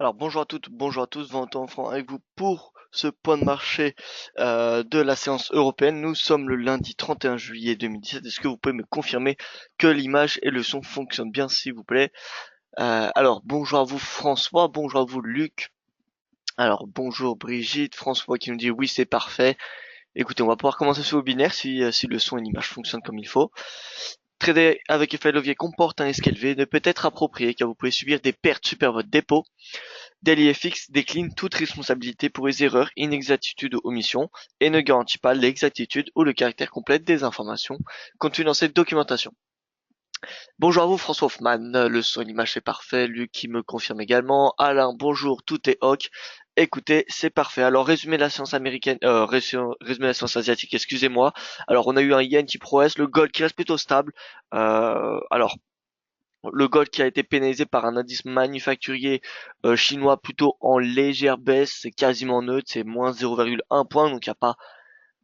Alors bonjour à toutes, bonjour à tous, Valentin Franc avec vous pour ce point de marché de la séance européenne. Nous sommes le lundi 31 juillet 2017. Est-ce que vous pouvez me confirmer que l'image et le son fonctionnent bien s'il vous plaît? Alors bonjour à vous François, bonjour à vous Luc. Alors bonjour Brigitte, François qui nous dit oui c'est parfait. Écoutez, on va pouvoir commencer ce webinaire si le son et l'image fonctionnent comme il faut. Trader avec effet de levier comporte un risque élevé, ne peut être approprié car vous pouvez subir des pertes super votre dépôt. DailyFX décline toute responsabilité pour les erreurs, inexactitudes ou omissions et ne garantit pas l'exactitude ou le caractère complet des informations contenues dans cette documentation. Bonjour à vous François Hoffman, le son et l'image est parfait, Luc qui me confirme également, Alain bonjour, tout est ok. Écoutez, c'est parfait. Alors résumé la science américaine, résumé la science asiatique, excusez-moi. Alors on a eu un yen qui progresse, le gold qui reste plutôt stable. Alors le gold qui a été pénalisé par un indice manufacturier chinois plutôt en légère baisse, c'est quasiment neutre, c'est moins 0,1 point, donc il n'y a pas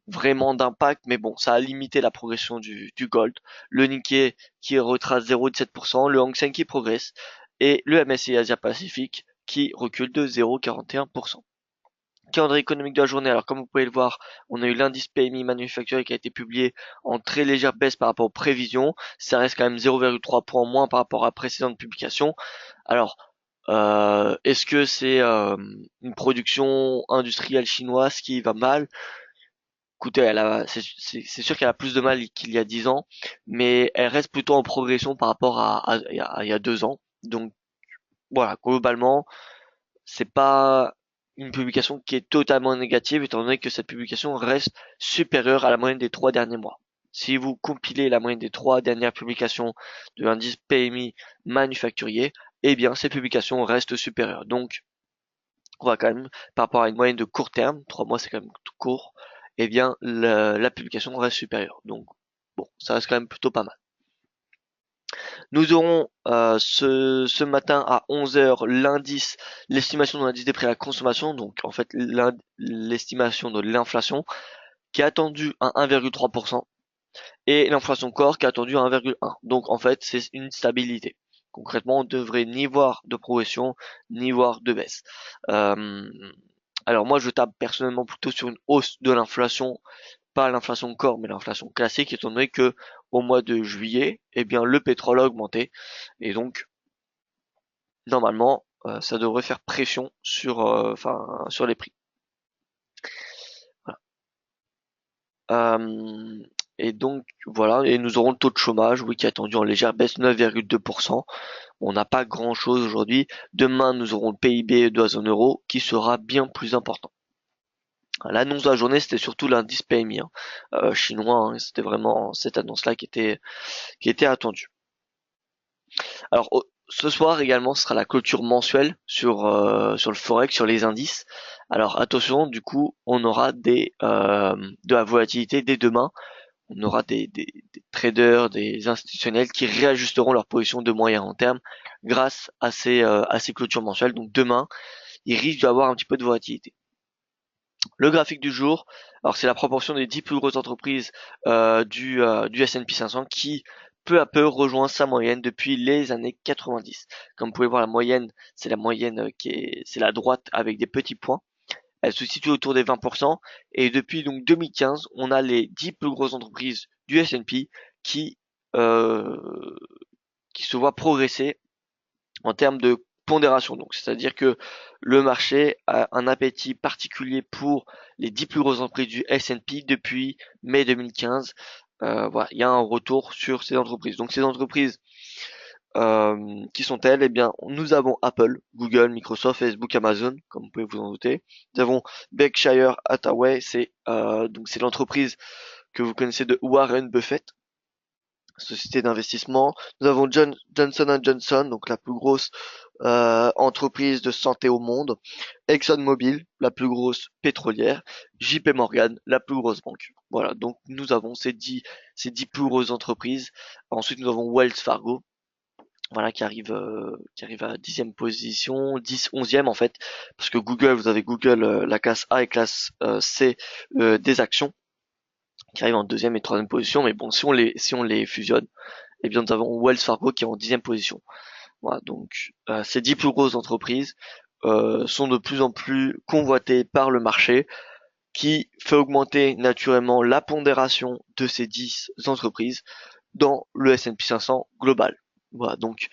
vraiment d'impact, mais bon, ça a limité la progression du gold. Le Nikkei qui retrace 0,17%, le Hang Seng qui progresse, et le MSCI Asia Pacific qui recule de 0,41%. Calendrier économique de la journée. Alors, comme vous pouvez le voir, on a eu l'indice PMI manufacturier qui a été publié en très légère baisse par rapport aux prévisions. Ça reste quand même 0,3 points en moins par rapport à la précédente publication. Alors, est-ce que c'est une production industrielle chinoise qui va mal? Écoutez, c'est sûr qu'elle a plus de mal qu'il y a 10 ans, mais elle reste plutôt en progression par rapport il y a 2 ans. Donc, voilà, globalement, c'est pas une publication qui est totalement négative étant donné que cette publication reste supérieure à la moyenne des 3 derniers mois. Si vous compilez la moyenne des 3 dernières publications de l'indice PMI manufacturier, eh bien ces publications restent supérieures. Donc on va quand même, par rapport à une moyenne de court terme, 3 mois c'est quand même tout court, eh bien la publication reste supérieure. Donc bon, ça reste quand même plutôt pas mal. Nous aurons ce matin à 11 heures l'indice, l'estimation de l'indice des prix à la consommation, donc en fait l'estimation de l'inflation qui est attendue à 1,3% et l'inflation corps qui est attendue à 1,1. Donc en fait c'est une stabilité. Concrètement, on devrait ni voir de progression ni voir de baisse. Euh, alors moi je tape personnellement plutôt sur une hausse de l'inflation, pas l'inflation corps mais l'inflation classique, étant donné que au mois de juillet, eh bien le pétrole a augmenté et donc normalement ça devrait faire pression sur les prix. Voilà. Et donc voilà, et nous aurons le taux de chômage, oui, qui est attendu en légère baisse, 9,2%. On n'a pas grand chose aujourd'hui. Demain, nous aurons le PIB de la zone euro qui sera bien plus important. L'annonce de la journée, c'était surtout l'indice PMI chinois, hein, c'était vraiment cette annonce-là qui était attendue. Alors ce soir également, ce sera la clôture mensuelle sur le forex, sur les indices. Alors attention, du coup, on aura de la volatilité dès demain. On aura des traders, des institutionnels qui réajusteront leur position de moyen long terme grâce à ces clôtures mensuelles. Donc demain, il risque d'avoir un petit peu de volatilité. Le graphique du jour, alors c'est la proportion des 10 plus grosses entreprises du S&P 500 qui peu à peu rejoint sa moyenne depuis les années 90. Comme vous pouvez voir, la moyenne, c'est la moyenne c'est la droite avec des petits points. Elle se situe autour des 20%. Et depuis donc 2015, on a les 10 plus grosses entreprises du S&P qui, euh, qui se voient progresser en termes de pondération. Donc, c'est-à-dire que le marché a un appétit particulier pour les 10 plus grosses entreprises du S&P depuis mai 2015. Voilà, il y a un retour sur ces entreprises. Donc, ces entreprises, qui sont-elles? Eh bien, nous avons Apple, Google, Microsoft, Facebook, Amazon, comme vous pouvez vous en douter. Nous avons Berkshire Hathaway, c'est l'entreprise que vous connaissez de Warren Buffett, société d'investissement. Nous avons Johnson Johnson, donc la plus grosse entreprise de santé au monde. ExxonMobil, la plus grosse pétrolière. JP Morgan, la plus grosse banque. Voilà, donc nous avons ces 10 plus grosses entreprises. Ensuite, nous avons Wells Fargo, voilà, qui arrive à 10e position, 10, 11e en fait, parce que Google, vous avez Google, la classe A et classe C des actions, qui arrivent en deuxième et troisième position, mais bon, si on les fusionne, eh bien nous avons Wells Fargo qui est en 10e position. Voilà, donc ces 10 plus grosses entreprises sont de plus en plus convoités par le marché, qui fait augmenter naturellement la pondération de ces 10 entreprises dans le S&P 500 global. Voilà, donc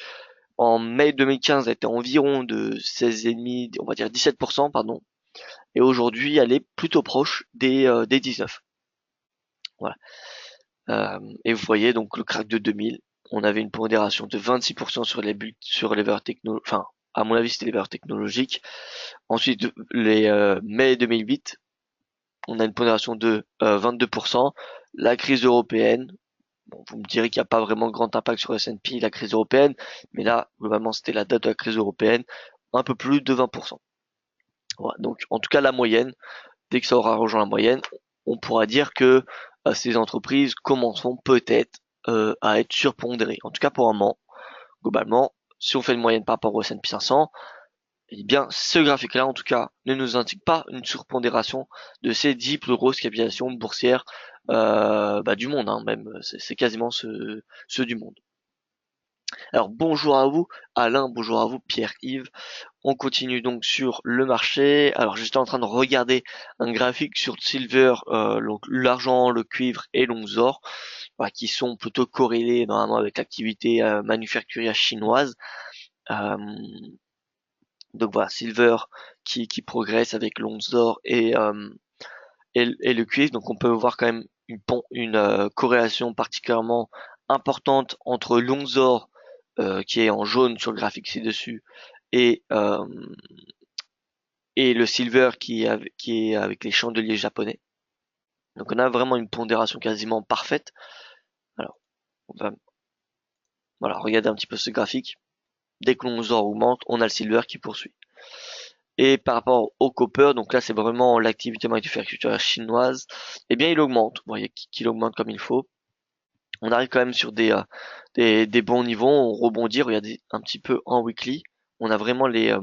en mai 2015, elle était environ de 16,5, on va dire 17%, pardon, et aujourd'hui, elle est plutôt proche des 19. Voilà. Et vous voyez donc le crack de 2000, on avait une pondération de 26% sur les valeurs technologiques, enfin, à mon avis, c'était les valeurs technologiques. Ensuite, les mai 2008, on a une pondération de 22%. La crise européenne, bon, vous me direz qu'il n'y a pas vraiment grand impact sur S&P, la crise européenne, mais là, globalement, c'était la date de la crise européenne, un peu plus de 20%. Voilà, donc en tout cas, la moyenne, dès que ça aura rejoint la moyenne, on pourra dire que ces entreprises commenceront peut-être à être surpondérées. En tout cas, pour un moment, globalement, si on fait une moyenne par rapport au S&P 500, eh bien, ce graphique-là, en tout cas, ne nous indique pas une surpondération de ces 10 plus grosses capitalisations boursières du monde, hein, même. C'est quasiment ceux du monde. Alors, bonjour à vous, Alain, bonjour à vous, Pierre-Yves. On continue donc sur le marché. Alors, j'étais en train de regarder un graphique sur Silver, donc l'argent, le cuivre et l'once d'or, qui sont plutôt corrélés normalement avec l'activité manufacturière chinoise. Donc voilà, Silver qui progresse avec l'once d'or et le cuivre. Donc on peut voir quand même une corrélation particulièrement importante entre l'once d'or qui est en jaune sur le graphique ci-dessus et le silver qui est avec les chandeliers japonais. Donc on a vraiment une pondération quasiment parfaite. Alors on va voilà, regarder un petit peu ce graphique. Dès que l'once d'or augmente, on a le silver qui poursuit. Et par rapport au copper, donc là c'est vraiment l'activité manufacturière chinoise, eh bien il augmente. Vous voyez qu'il augmente comme il faut. On arrive quand même sur des bons niveaux, on rebondit, regardez un petit peu en weekly. On a vraiment les, euh,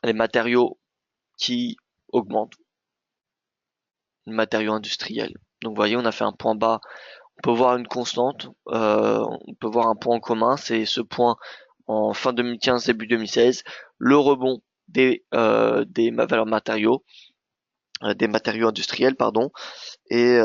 les matériaux qui augmentent, les matériaux industriels. Donc vous voyez, on a fait un point bas, on peut voir une constante, on peut voir un point en commun, c'est ce point en fin 2015, début 2016, le rebond des valeurs matériaux, des matériaux industriels, pardon, et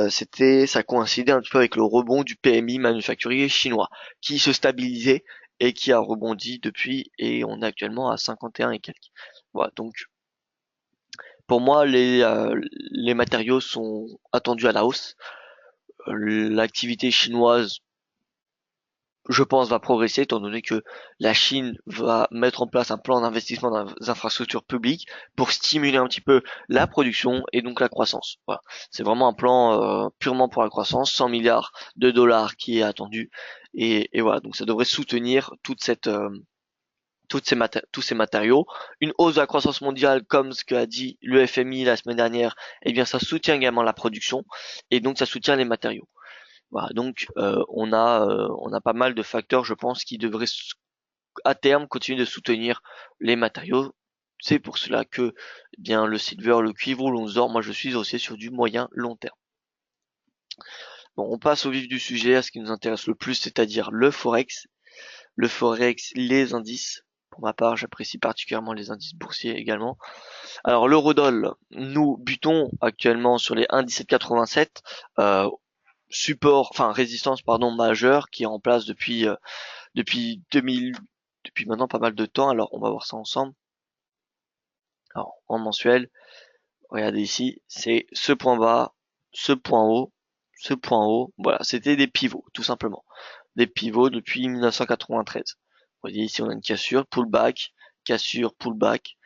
ça coïncidait un petit peu avec le rebond du PMI manufacturier chinois, qui se stabilisait et qui a rebondi depuis, et on est actuellement à 51 et quelques. Voilà, donc pour moi, les matériaux sont attendus à la hausse. L'activité chinoise, je pense, va progresser étant donné que la Chine va mettre en place un plan d'investissement dans les infrastructures publiques pour stimuler un petit peu la production et donc la croissance. Voilà. C'est vraiment un plan purement pour la croissance, 100 milliards de dollars qui est attendu et voilà, donc ça devrait soutenir tous ces matériaux. Une hausse de la croissance mondiale, comme ce qu'a dit le FMI la semaine dernière, eh bien ça soutient également la production et donc ça soutient les matériaux. Voilà, donc on a pas mal de facteurs, je pense, qui devraient à terme continuer de soutenir les matériaux. C'est pour cela que eh bien le silver, le cuivre ou l'once d'or, moi je suis aussi sur du moyen long terme. Bon, on passe au vif du sujet, à ce qui nous intéresse le plus, c'est-à-dire le forex. Le forex, les indices. Pour ma part, j'apprécie particulièrement les indices boursiers également. Alors l'eurodoll, nous butons actuellement sur les 1,1787, support, enfin résistance pardon majeure qui est en place depuis 2000, depuis maintenant pas mal de temps. Alors on va voir ça ensemble. Alors en mensuel, regardez ici, c'est ce point bas, ce point haut, ce point haut. Voilà, c'était des pivots tout simplement, des pivots depuis 1993. Vous voyez ici on a une cassure, pullback, cassure, pullback.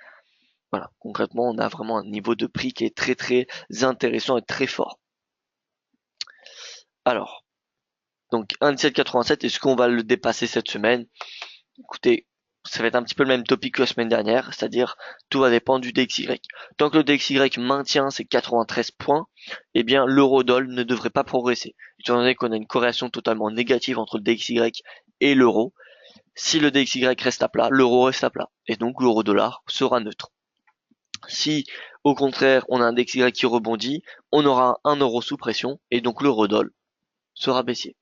Voilà, concrètement on a vraiment un niveau de prix qui est très très intéressant et très fort. Alors, donc 1,1787, est-ce qu'on va le dépasser cette semaine? Écoutez, ça va être un petit peu le même topic que la semaine dernière, c'est-à-dire tout va dépendre du DXY. Tant que le DXY maintient ses 93 points, eh bien l'eurodoll ne devrait pas progresser. Étant donné qu'on a une corrélation totalement négative entre le DXY et l'euro, si le DXY reste à plat, l'euro reste à plat. Et donc l'euro-dollar sera neutre. Si au contraire on a un DXY qui rebondit, on aura un euro sous pression et donc l'eurodoll sera baissier.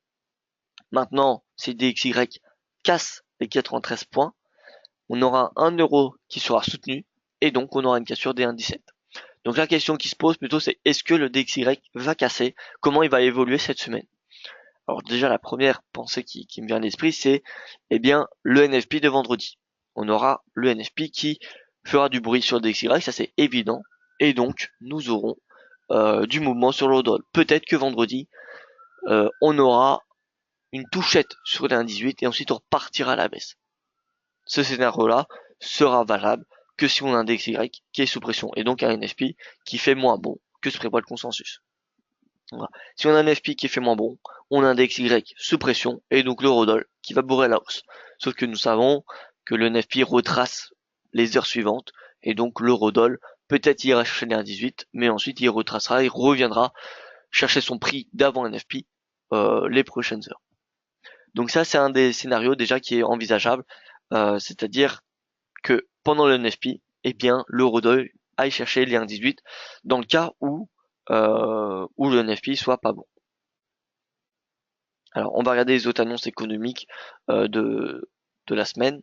Maintenant, si DXY casse les 93 points, on aura un euro qui sera soutenu, et donc on aura une cassure des 1,17. Donc la question qui se pose plutôt, c'est est-ce que le DXY va casser? Comment il va évoluer cette semaine? Alors déjà, la première pensée qui me vient à l'esprit, c'est eh bien le NFP de vendredi. On aura le NFP qui fera du bruit sur le DXY, ça c'est évident, et donc nous aurons du mouvement sur l'eurodoll. Peut-être que vendredi, on aura une touchette sur les 1,18 et ensuite on repartira à la baisse. Ce scénario-là sera valable que si on a un DXY qui est sous pression et donc un NFP qui fait moins bon que ce prévoit le consensus. Voilà. Si on a un NFP qui fait moins bon, on a un DXY sous pression et donc l'eurodoll qui va bourrer la hausse. Sauf que nous savons que le NFP retrace les heures suivantes et donc l'eurodoll peut-être ira chercher les 1,18 mais ensuite il retracera, il reviendra chercher son prix d'avant NFP les prochaines heures. Donc ça c'est un des scénarios déjà qui est envisageable, c'est-à-dire que pendant le NFP, eh bien l'eurodoll aille chercher les 1,18 dans le cas où le NFP soit pas bon. Alors on va regarder les autres annonces économiques de la semaine.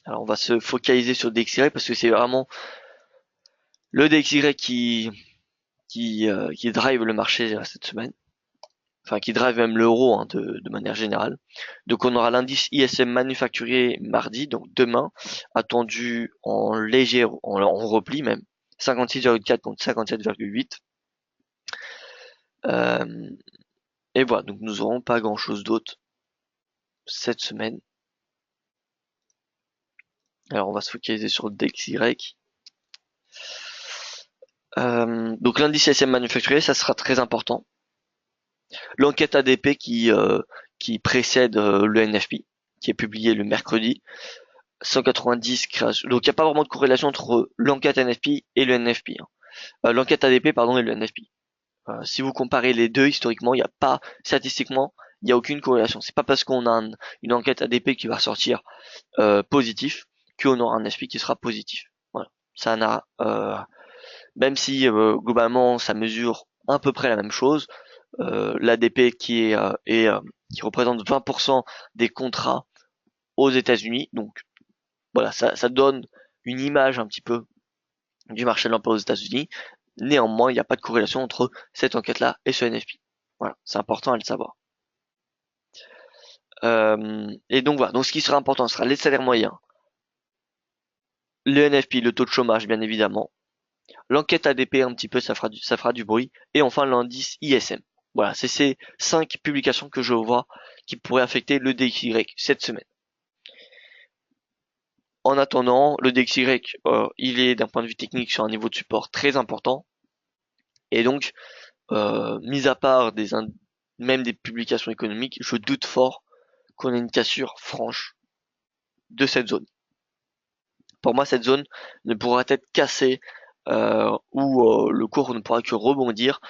Alors on va se focaliser sur le DXY parce que c'est vraiment le DXY qui drive le marché cette semaine. Enfin qui drive même l'euro hein, de manière générale. Donc on aura l'indice ISM manufacturier mardi, donc demain, attendu en léger, en repli même, 56,4 contre 57,8. Et voilà, donc nous aurons pas grand chose d'autre cette semaine. Alors on va se focaliser sur le DXY. Donc l'indice ISM manufacturier, ça sera très important. L'enquête ADP qui précède le NFP, qui est publié le mercredi, 190 créations. Donc il n'y a pas vraiment de corrélation entre l'enquête NFP et le NFP. L'enquête ADP pardon et le NFP. Si vous comparez les deux historiquement, il n'y a pas statistiquement, il n'y a aucune corrélation. C'est pas parce qu'on a une enquête ADP qui va sortir positif qu'on aura un NFP qui sera positif. Voilà, ça n'a même si globalement ça mesure à peu près la même chose. L'ADP qui qui représente 20% des contrats aux États-Unis, donc voilà, ça donne une image un petit peu du marché de l'emploi aux États-Unis. Néanmoins, il n'y a pas de corrélation entre cette enquête-là et ce NFP. Voilà, c'est important à le savoir. Et donc voilà, donc ce qui sera important, ce sera les salaires moyens, le NFP, le taux de chômage bien évidemment, l'enquête ADP un petit peu, ça fera du bruit, et enfin l'indice ISM. Voilà, c'est ces 5 publications que je vois qui pourraient affecter le DXY cette semaine. En attendant, le DXY, il est d'un point de vue technique sur un niveau de support très important, et donc, mis à part même des publications économiques, je doute fort qu'on ait une cassure franche de cette zone. Pour moi, cette zone ne pourra être cassée ou le cours ne pourra que rebondir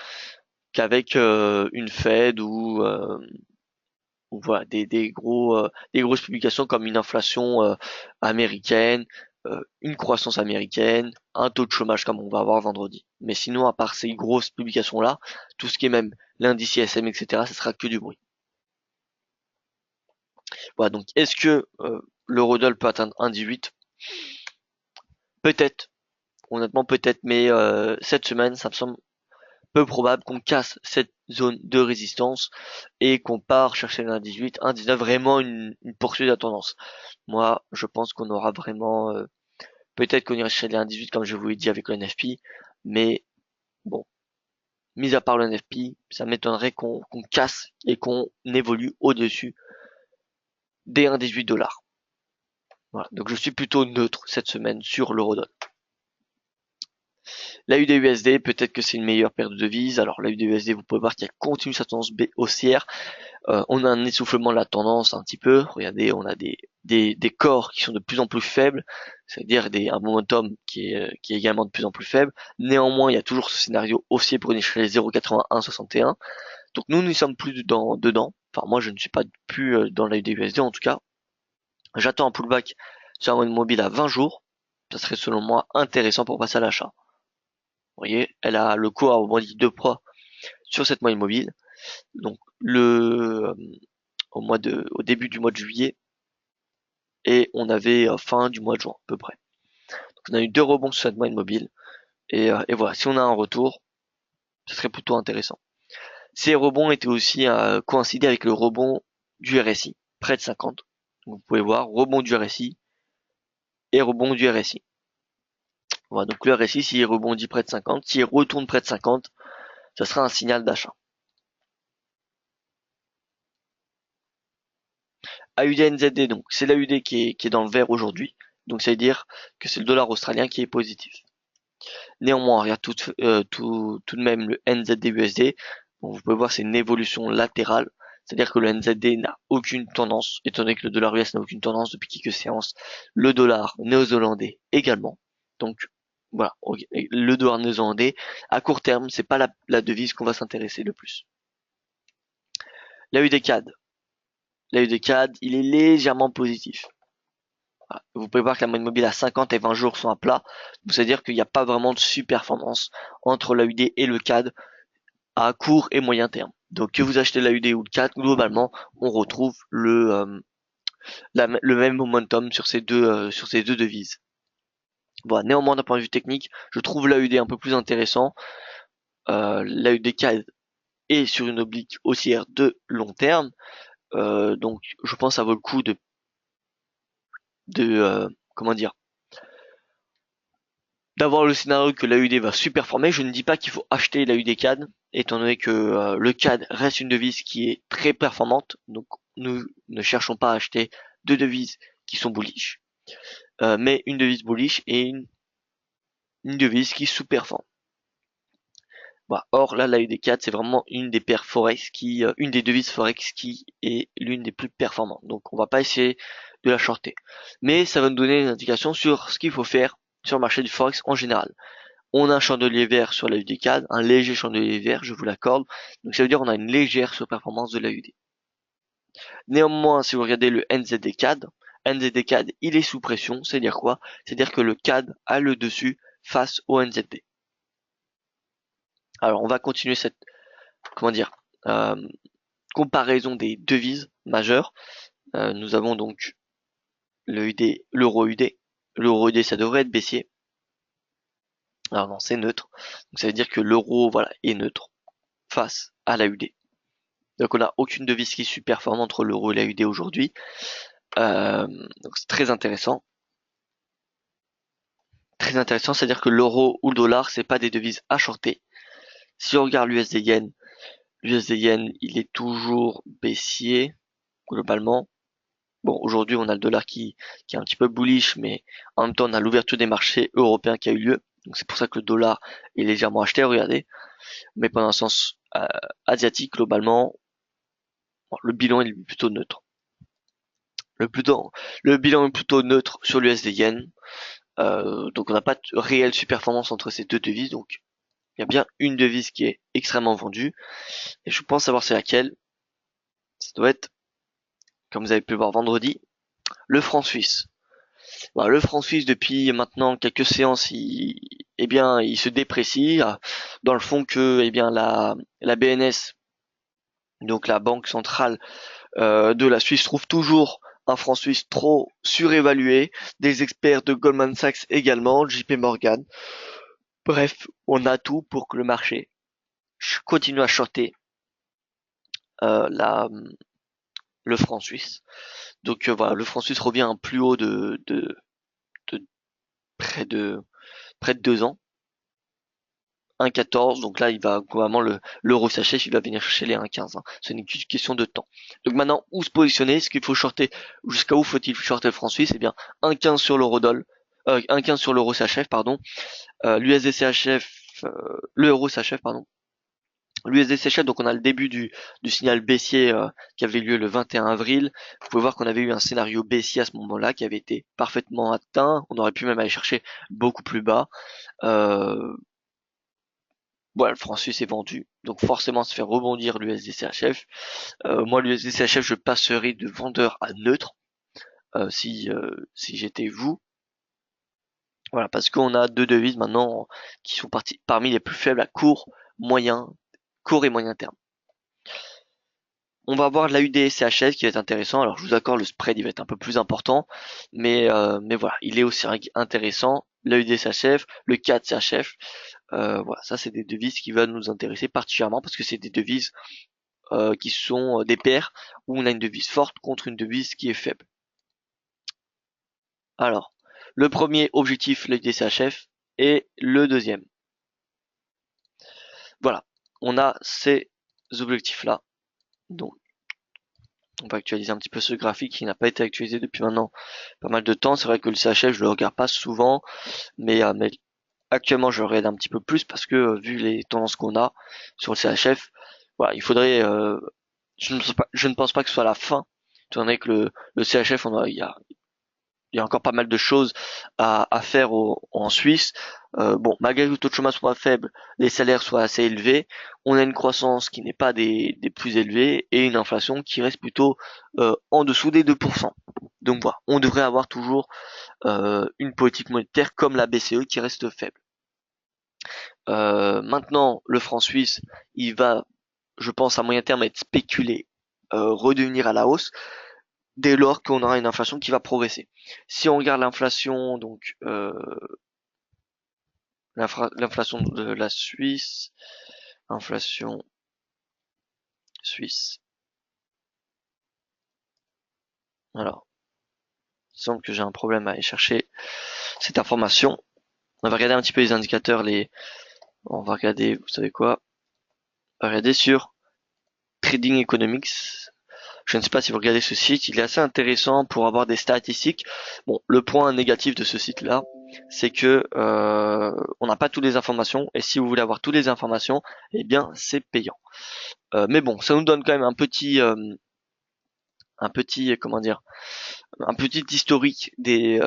qu'avec une Fed ou voilà des grosses publications comme une inflation américaine, une croissance américaine, un taux de chômage comme on va avoir vendredi. Mais sinon, à part ces grosses publications là, tout ce qui est même l'indice ISM, etc., ça sera que du bruit. Voilà, donc est-ce que l'eurodoll peut atteindre 1,18? Peut-être, honnêtement peut-être, mais cette semaine, ça me semble peu probable qu'on casse cette zone de résistance et qu'on part chercher le 1,18, 1,19, vraiment une poursuite de la tendance. Moi, je pense qu'on aura vraiment, peut-être qu'on ira chercher les 1,18 comme je vous l'ai dit avec le NFP, mais bon, mis à part le NFP, ça m'étonnerait qu'on casse et qu'on évolue au-dessus des 1,18 $. Voilà, donc je suis plutôt neutre cette semaine sur l'eurodoll. La UDUSD, peut-être que c'est une meilleure paire de devises. Alors la UDUSD, vous pouvez voir qu'elle continue sa tendance haussière. On a un essoufflement de la tendance un petit peu. Regardez, on a des corps qui sont de plus en plus faibles, c'est-à-dire un momentum qui est également de plus en plus faible. Néanmoins, il y a toujours ce scénario haussier pour une échelle 0,8161. Donc nous n'y sommes plus dedans. Enfin, moi, je ne suis pas plus dans la UDUSD en tout cas. J'attends un pullback sur un mobile à 20 jours. Ça serait selon moi intéressant pour passer à l'achat. Vous voyez, le cours a rebondi 2 poids sur cette moyenne mobile. Donc au au début du mois de juillet et on avait fin du mois de juin à peu près. Donc on a eu 2 rebonds sur cette moyenne mobile et voilà, si on a un retour, ce serait plutôt intéressant. Ces rebonds étaient aussi coïncidés avec le rebond du RSI, près de 50. Donc, vous pouvez voir rebond du RSI et rebond du RSI. Voilà, donc le RSI, s'il rebondit près de 50, s'il retourne près de 50, ça sera un signal d'achat. AUD-NZD, donc c'est l'AUD qui est dans le vert aujourd'hui, donc ça veut dire que c'est le dollar australien qui est positif. Néanmoins, on regarde tout de même le NZD-USD, donc vous pouvez voir c'est une évolution latérale, c'est-à-dire que le NZD n'a aucune tendance, étant donné que le dollar US n'a aucune tendance depuis quelques séances, le dollar néo-zélandais également. Donc voilà, le dollar néo-zélandais, à court terme, c'est pas la devise qu'on va s'intéresser le plus. L'AUD-CAD. L'AUD-CAD, il est légèrement positif. Voilà. Vous pouvez voir que la moyenne mobile à 50 et 20 jours sont à plat. C'est-à-dire qu'il n'y a pas vraiment de super-performance entre l'AUD et le CAD à court et moyen terme. Donc que vous achetez l'AUD ou le CAD, globalement, on retrouve le même momentum sur ces deux devises. Voilà. Néanmoins, d'un point de vue technique, je trouve l'AUD un peu plus intéressant. L'AUD CAD est sur une oblique haussière de long terme. Donc je pense que ça vaut le coup de comment dire, d'avoir le scénario que l'AUD va superformer. Je ne dis pas qu'il faut acheter l'AUD CAD, étant donné que le CAD reste une devise qui est très performante. Donc nous ne cherchons pas à acheter deux devises qui sont bullish, mais une devise bullish et une devise qui sous-performe. Voilà. Or là, l'AUD CAD, c'est vraiment une des paires forex une des devises forex qui est l'une des plus performantes. Donc on va pas essayer de la shorter, mais ça va nous donner une indication sur ce qu'il faut faire sur le marché du forex en général. On a un chandelier vert sur l'AUD CAD, un léger chandelier vert, je vous l'accorde. Donc ça veut dire qu'on a une légère surperformance de l'AUD. Néanmoins, si vous regardez le NZD CAD, NZD CAD, il est sous pression. C'est-à-dire quoi? C'est-à-dire que le CAD a le dessus face au NZD. Alors on va continuer cette, comment dire, euh, comparaison des devises majeures. Nous avons donc le UD, l'euro UD. L'euro UD, ça devrait être baissier. Alors non, c'est neutre. Donc ça veut dire que l'euro, voilà, est neutre face à la UD. Donc on n'a aucune devise qui est super performante entre l'euro et la UD aujourd'hui. Donc c'est très intéressant. Très intéressant, c'est-à-dire que l'euro ou le dollar, c'est pas des devises à shorter. Si on regarde l'USD yen, il est toujours baissier, globalement. Bon, aujourd'hui, on a le dollar qui est un petit peu bullish, mais en même temps, on a l'ouverture des marchés européens qui a eu lieu. Donc c'est pour ça que le dollar est légèrement acheté, regardez. Mais pendant un sens asiatique, globalement, bon, le bilan est plutôt neutre. Le bilan est plutôt neutre sur l'USD yen. Donc on n'a pas de réelle performance entre ces deux devises. Donc il y a bien une devise qui est extrêmement vendue. Et je pense savoir c'est laquelle. Ça doit être, comme vous avez pu le voir vendredi, le franc suisse. Voilà, le franc suisse depuis maintenant quelques séances, eh bien, il se déprécie. Dans le fond que eh bien la BNS, donc la Banque centrale de la Suisse, trouve toujours un franc suisse trop surévalué. Des experts de Goldman Sachs également, JP Morgan. Bref, on a tout pour que le marché continue à shorter euh, la, le franc suisse. Donc voilà, le franc suisse revient à un plus haut de près de près de 2 ans. 1,14, donc là il va vraiment l'euro s'achève, il va venir chercher les 1,15. Hein. C'est une question de temps. Donc maintenant, où se positionner? Est-ce qu'il faut shorter? Jusqu'à où faut-il shorter le franc suisse? Eh bien, 1,15 sur l'euro-dollar, 1,15 sur l'euro s'achève, pardon. L'USD s'achève, l'euro s'achève, pardon. L'USD s'achève, donc on a le début du signal baissier qui avait lieu le 21 avril. Vous pouvez voir qu'on avait eu un scénario baissier à ce moment-là qui avait été parfaitement atteint. On aurait pu même aller chercher beaucoup plus bas. Voilà, le franc suisse est vendu, donc forcément ça fait rebondir l'USD-CHF. Moi, l'USD-CHF, je passerai de vendeur à neutre si j'étais vous. Voilà, parce qu'on a deux devises maintenant qui sont parmi les plus faibles à court et moyen terme. On va avoir la UDCHF qui va être intéressant. Alors je vous accorde, le spread il va être un peu plus important, mais voilà, il est aussi intéressant. La UDCHF, le CAD CHF, voilà, ça c'est des devises qui vont nous intéresser particulièrement parce que c'est des devises qui sont des paires où on a une devise forte contre une devise qui est faible. Alors, le premier objectif, le DCHF, et le deuxième. Voilà, on a ces objectifs-là. Donc, on va actualiser un petit peu ce graphique qui n'a pas été actualisé depuis maintenant pas mal de temps. C'est vrai que le CHF, je le regarde pas souvent, mais actuellement, je le regarde un petit peu plus parce que vu les tendances qu'on a sur le CHF, voilà, il faudrait. Je ne pense pas que ce soit la fin, étant donné que le CHF, il y a encore pas mal de choses à faire en Suisse. Bon, malgré que le taux de chômage soit faible, les salaires soient assez élevés, on a une croissance qui n'est pas des plus élevées et une inflation qui reste plutôt en dessous des 2%. Donc voilà, on devrait avoir toujours une politique monétaire comme la BCE qui reste faible. Maintenant, le franc suisse, il va, je pense, à moyen terme être spéculé, redevenir à la hausse dès lors qu'on aura une inflation qui va progresser. Si on regarde l'inflation, donc l'inflation de la Suisse, inflation suisse. Alors, il semble que j'ai un problème à aller chercher cette information. On va regarder un petit peu les indicateurs, on va regarder, vous savez quoi? On va regarder sur Trading Economics. Je ne sais pas si vous regardez ce site, il est assez intéressant pour avoir des statistiques. Bon, le point négatif de ce site-là, c'est que on n'a pas toutes les informations, et si vous voulez avoir toutes les informations, eh bien c'est payant. Mais bon, ça nous donne quand même un petit, comment dire, un petit historique des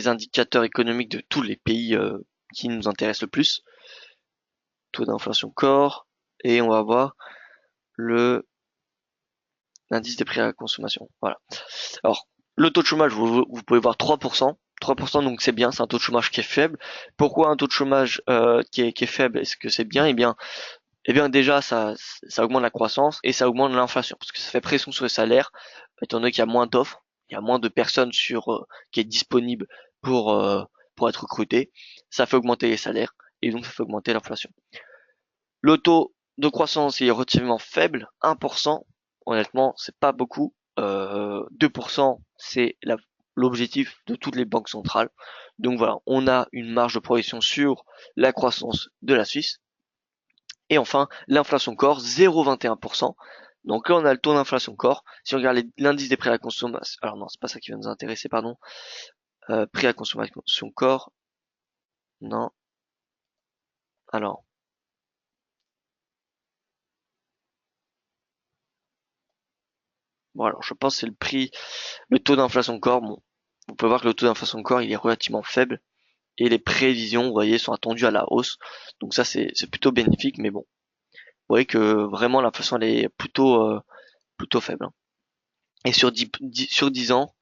indicateurs économiques de tous les pays qui nous intéressent le plus. Taux d'inflation corps, et on va voir le l'indice des prix à la consommation. Voilà. Alors, le taux de chômage, vous pouvez voir 3%. 3%, donc c'est bien, c'est un taux de chômage qui est faible. Pourquoi un taux de chômage qui est faible? Est-ce que c'est bien? Eh bien déjà, ça augmente la croissance et ça augmente l'inflation, parce que ça fait pression sur les salaires, étant donné qu'il y a moins d'offres, il y a moins de personnes qui est disponible pour, euh, pour être recrutées. Ça fait augmenter les salaires et donc ça fait augmenter l'inflation. Le taux de croissance est relativement faible, 1%. Honnêtement, c'est pas beaucoup. 2%, c'est l'objectif de toutes les banques centrales. Donc voilà, on a une marge de progression sur la croissance de la Suisse. Et enfin, l'inflation corps, 0,21%. Donc là, on a le taux d'inflation corps. Si on regarde l'indice des prix à la consommation, alors non, c'est pas ça qui va nous intéresser, pardon. Prix à la consommation corps, non. Alors, bon, alors je pense que c'est le taux d'inflation corps. Bon, vous pouvez voir que le taux d'inflation corps, il est relativement faible. Et les prévisions, vous voyez, sont attendues à la hausse. Donc ça, c'est plutôt bénéfique, mais bon. Vous voyez que vraiment l'inflation, elle est plutôt faible, hein. Et sur 10 ans,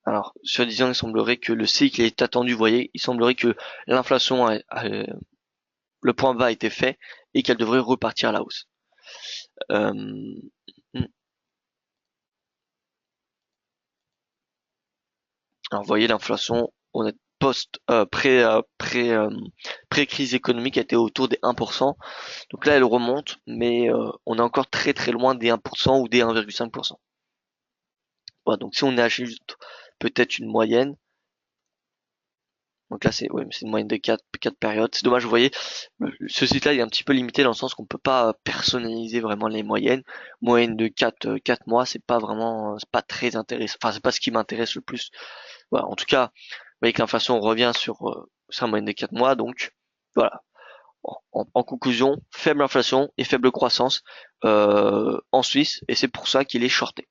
alors, sur 10 ans, il semblerait que le cycle est attendu, vous voyez, il semblerait que l'inflation, le point bas a été fait et qu'elle devrait repartir à la hausse. Euh, alors, vous voyez, l'inflation, on est pré-crise économique a été autour des 1%. Donc là, elle remonte, mais on est encore très très loin des 1% ou des 1,5%. Voilà, donc si on est à juste peut-être une moyenne, donc là c'est oui, mais c'est une moyenne de quatre périodes. C'est dommage, vous voyez, ce site-là il est un petit peu limité dans le sens qu'on peut pas personnaliser vraiment les moyennes. Moyenne de 4 mois, c'est pas vraiment, c'est pas très intéressant. Enfin, c'est pas ce qui m'intéresse le plus. Voilà, en tout cas, vous voyez que l'inflation revient sur la moyenne de 4 mois, donc voilà. En conclusion, faible inflation et faible croissance en Suisse, et c'est pour ça qu'il est shorté.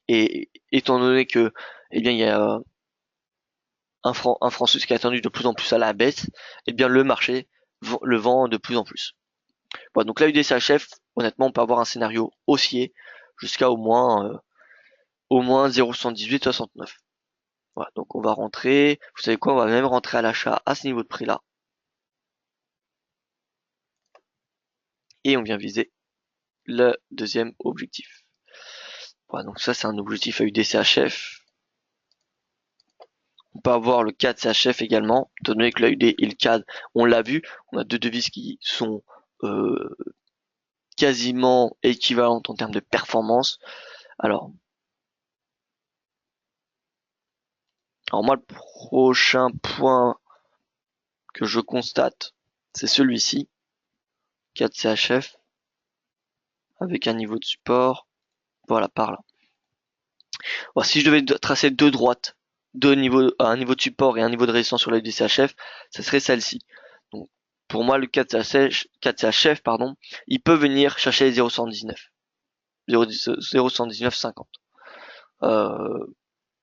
Et étant donné que, eh bien, il y a un franc suisse qui est attendu de plus en plus à la baisse, eh bien le marché le vend de plus en plus. Voilà, donc là UDCHF, honnêtement, on peut avoir un scénario haussier jusqu'à au moins 0,7869. Voilà, donc on va rentrer, vous savez quoi, on va même rentrer à l'achat à ce niveau de prix là. et on vient viser le deuxième objectif. Voilà, donc ça c'est un objectif AUD CHF. On peut avoir le CAD CHF également, étant donné que l'AUD et le CAD, on l'a vu, on a deux devises qui sont quasiment équivalentes en termes de performance. Alors moi, le prochain point que je constate, c'est celui-ci, 4 CHF, avec un niveau de support, voilà, par là. Bon, si je devais tracer deux droites, un niveau de support et un niveau de résistance sur la DCHF, ça serait celle-ci. Donc, pour moi, le 4 CHF, pardon, il peut venir chercher les 0,119. 0,119,50.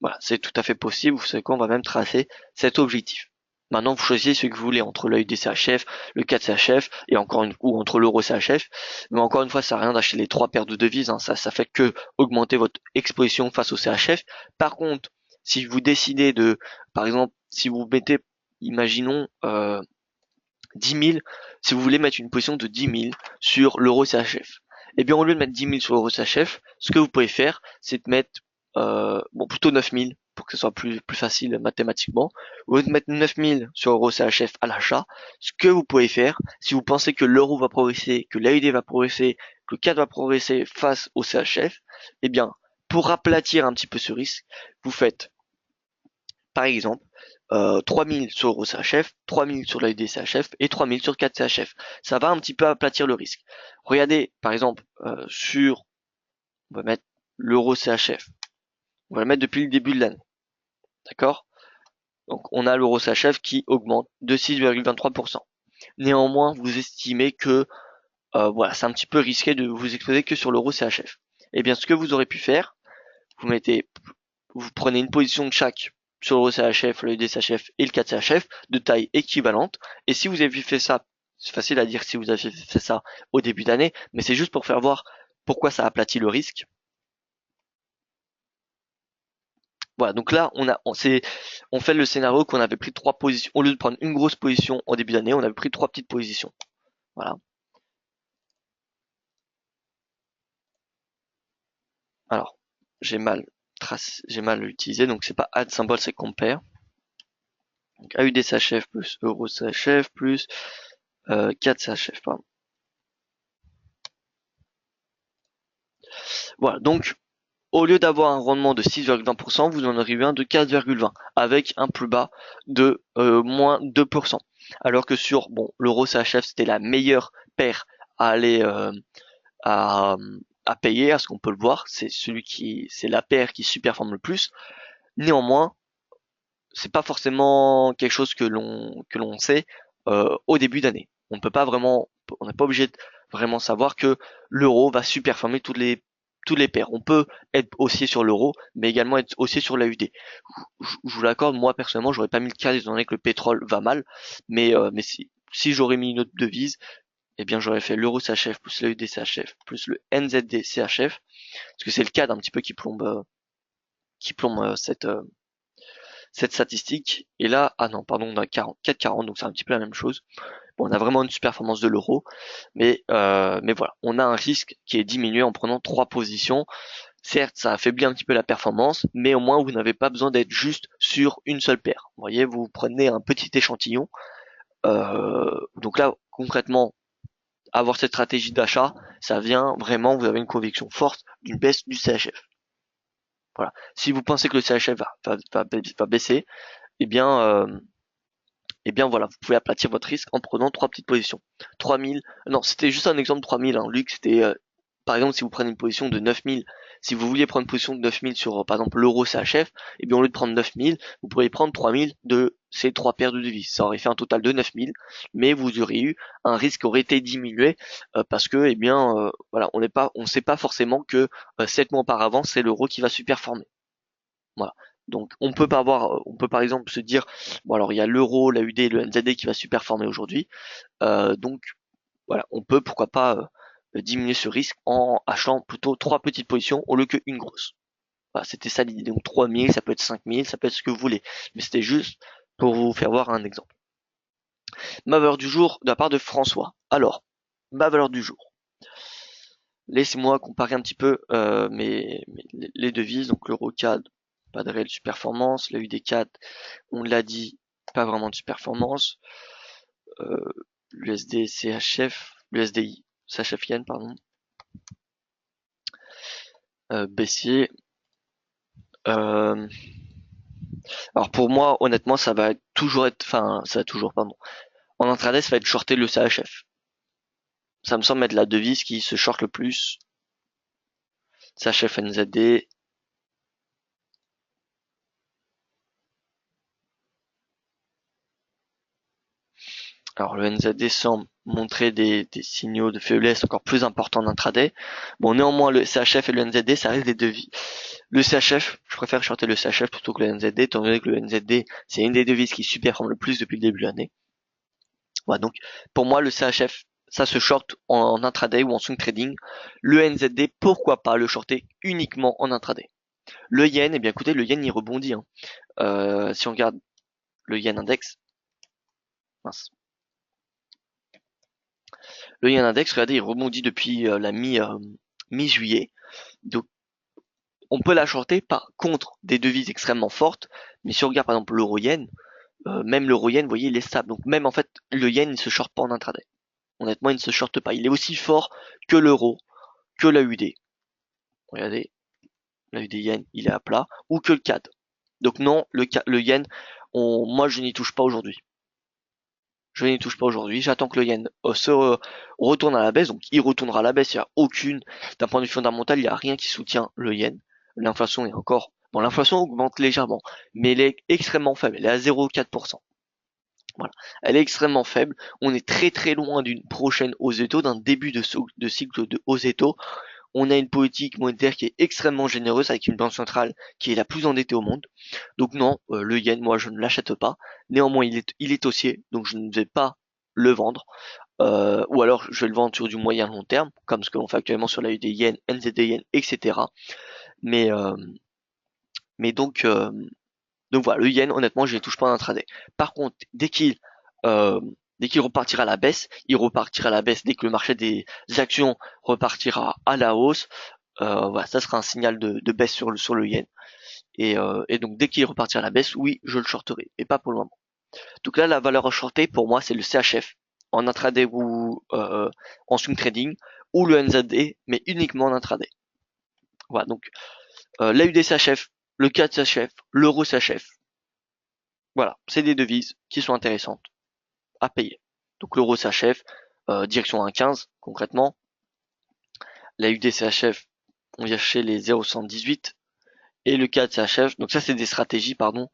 Voilà, c'est tout à fait possible. Vous savez quoi, on va même tracer cet objectif. Maintenant, vous choisissez ce que vous voulez entre l'AUD CHF, le 4 CHF et ou entre l'euro CHF. Mais encore une fois, ça sert à rien d'acheter les trois paires de devises. Hein. Ça fait que augmenter votre exposition face au CHF. Par contre, si vous décidez de, par exemple, si vous mettez, imaginons 10 000, si vous voulez mettre une position de 10 000 sur l'euro CHF, eh bien au lieu de mettre 10 000 sur l'euro CHF, ce que vous pouvez faire, c'est de mettre plutôt 9 000 pour que ce soit plus facile mathématiquement. Au lieu de mettre 9 000 sur l'euro CHF à l'achat, ce que vous pouvez faire, si vous pensez que l'euro va progresser, que l'AUD va progresser, que le CAD va progresser face au CHF, eh bien, pour aplatir un petit peu ce risque, vous faites, par exemple, 3000 sur l'euro CHF, 3000 sur l'AUD CHF et 3000 sur 4 CHF. Ça va un petit peu aplatir le risque. Regardez, par exemple, on va mettre l'euro CHF. On va le mettre depuis le début de l'année. D'accord? Donc on a l'euro CHF qui augmente de 6,23%. Néanmoins, vous estimez que voilà, c'est un petit peu risqué de vous exposer que sur l'euro CHF. Eh bien, ce que vous aurez pu faire, vous prenez une position de chaque sur l'euro CHF, le DCHF et le 4 CHF de taille équivalente. Et si vous avez fait ça, c'est facile à dire si vous avez fait ça au début d'année, mais c'est juste pour faire voir pourquoi ça aplatit le risque. Voilà, donc là, on fait le scénario qu'on avait pris trois positions. Au lieu de prendre une grosse position au début d'année, on avait pris trois petites positions. Voilà. Alors, j'ai mal utilisé, donc c'est pas add symbole, c'est compare. Donc AUD CHF plus euro CHF plus 4 CHF, pardon. Voilà, donc au lieu d'avoir un rendement de 6,20%, vous en aurez eu un de 4,20 avec un plus bas de moins 2%. Alors que sur l'euro CHF, c'était la meilleure paire à aller à, payer, à ce qu'on peut le voir, c'est la paire qui superforme le plus. Néanmoins, c'est pas forcément quelque chose que l'on sait au début d'année. On n'est pas obligé de vraiment savoir que l'euro va superformer toutes les paires. On peut être haussier sur l'euro, mais également être haussier sur l'AUD. Je vous l'accorde, moi personnellement, j'aurais pas mis le cas étant donné que le pétrole va mal, mais si j'aurais mis une autre devise, eh bien j'aurais fait l'euro CHF plus l'AUD CHF plus le NZD CHF, parce que c'est le CAD un petit peu qui plombe cette statistique. Et là, ah non, pardon, on a 4,40, donc c'est un petit peu la même chose. Bon, on a vraiment une super performance de l'euro, mais voilà, on a un risque qui est diminué en prenant trois positions. Certes, ça affaiblit un petit peu la performance, mais au moins vous n'avez pas besoin d'être juste sur une seule paire. Vous voyez, vous prenez un petit échantillon. Donc là, concrètement, avoir cette stratégie d'achat, ça vient vraiment, vous avez une conviction forte d'une baisse du CHF. Voilà. Si vous pensez que le CHF va baisser, eh bien voilà, vous pouvez aplatir votre risque en prenant trois petites positions. 3000, non, c'était juste un exemple de 3000, hein. Luc, c'était par exemple, si vous prenez une position de 9000, si vous vouliez prendre une position de 9000 sur, par exemple, l'euro CHF, et bien, au lieu de prendre 9000, vous pourriez prendre 3000 de ces trois paires de devises. Ça aurait fait un total de 9000, mais vous auriez eu un risque qui aurait été diminué, parce que, eh bien, voilà, on sait pas forcément que 7 mois auparavant, c'est l'euro qui va superformer. Voilà. Donc, on peut par exemple se dire, bon, alors, il y a l'euro, la UD et le NZD qui va superformer aujourd'hui. Donc, voilà, on peut, pourquoi pas, diminuer ce risque en achetant plutôt trois petites positions au lieu qu'une grosse. Voilà, c'était ça l'idée. Donc 3000, ça peut être 5000, ça peut être ce que vous voulez. Mais c'était juste pour vous faire voir un exemple. Ma valeur du jour de la part de François. Alors, ma valeur du jour. Laissez-moi comparer un petit peu les devises. Donc l'euro CAD, pas de réelle performance. La UD CAD, on l'a dit, pas vraiment de performance. L'USD CHF, l'USDI CHF Yen, pardon, baissier. Alors pour moi, honnêtement, ça va toujours être, enfin, ça va toujours, pardon. En intraday, ça va être shorter le CHF. Ça me semble être la devise qui se short le plus. CHF NZD. Alors le NZD semble montrer des signaux de faiblesse encore plus importants en intraday. Bon, néanmoins, le CHF et le NZD, ça reste des devises. Le CHF, je préfère shorter le CHF plutôt que le NZD, étant donné que le NZD, c'est une des devises qui superforme le plus depuis le début de l'année. Voilà, donc pour moi, le CHF, ça se short en intraday ou en swing trading. Le NZD, pourquoi pas le shorter uniquement en intraday. Le yen, eh bien écoutez, le yen il rebondit. Hein. Si on regarde le yen index, mince. Le yen index, regardez, il rebondit depuis la mi-juillet. Donc on peut la shorter par contre des devises extrêmement fortes. Mais si on regarde par exemple l'euro yen, même l'euro yen, vous voyez, il est stable. Donc même en fait, le yen il ne se short pas en intraday. Honnêtement, il ne se shorte pas. Il est aussi fort que l'euro, que la UD. Regardez, la UD yen, il est à plat, ou que le CAD. Donc non, le yen, moi je n'y touche pas aujourd'hui. Je n'y touche pas aujourd'hui. J'attends que le yen retourne à la baisse. Donc il retournera à la baisse. Il n'y a aucune, d'un point de vue fondamental, il n'y a rien qui soutient le yen. L'inflation est encore, bon, l'inflation augmente légèrement, mais elle est extrêmement faible. Elle est à 0,4%. Voilà. Elle est extrêmement faible. On est très très loin d'une prochaine hausse des taux, d'un début de cycle de hausse des taux. On a une politique monétaire qui est extrêmement généreuse avec une banque centrale qui est la plus endettée au monde. Donc non, le yen, moi je ne l'achète pas. Néanmoins, il est haussier, donc je ne vais pas le vendre. Ou alors je vais le vendre sur du moyen long terme, comme ce que l'on fait actuellement sur la UD yen, NZD yen, etc. Mais euh, mais donc voilà, le yen, honnêtement, je ne touche pas en intraday. Par contre, euh, dès qu'il repartira à la baisse, il repartira à la baisse dès que le marché des actions repartira à la hausse. Voilà, ça sera un signal de baisse sur le yen. Et donc dès qu'il repartira à la baisse, oui, je le shorterai, et pas pour le moment. Donc là, la valeur à shorter pour moi, c'est le CHF en intraday ou en swing trading, ou le NZD, mais uniquement en intraday. Voilà, donc l'AUD CHF, le CAD CHF, l'euro CHF. Voilà, c'est des devises qui sont intéressantes à payer. Donc l'euro CHF, direction 1,15 concrètement. L'AUD CHF, on vient chercher les 0,78 et le CAD CHF. Donc ça, c'est des stratégies, pardon,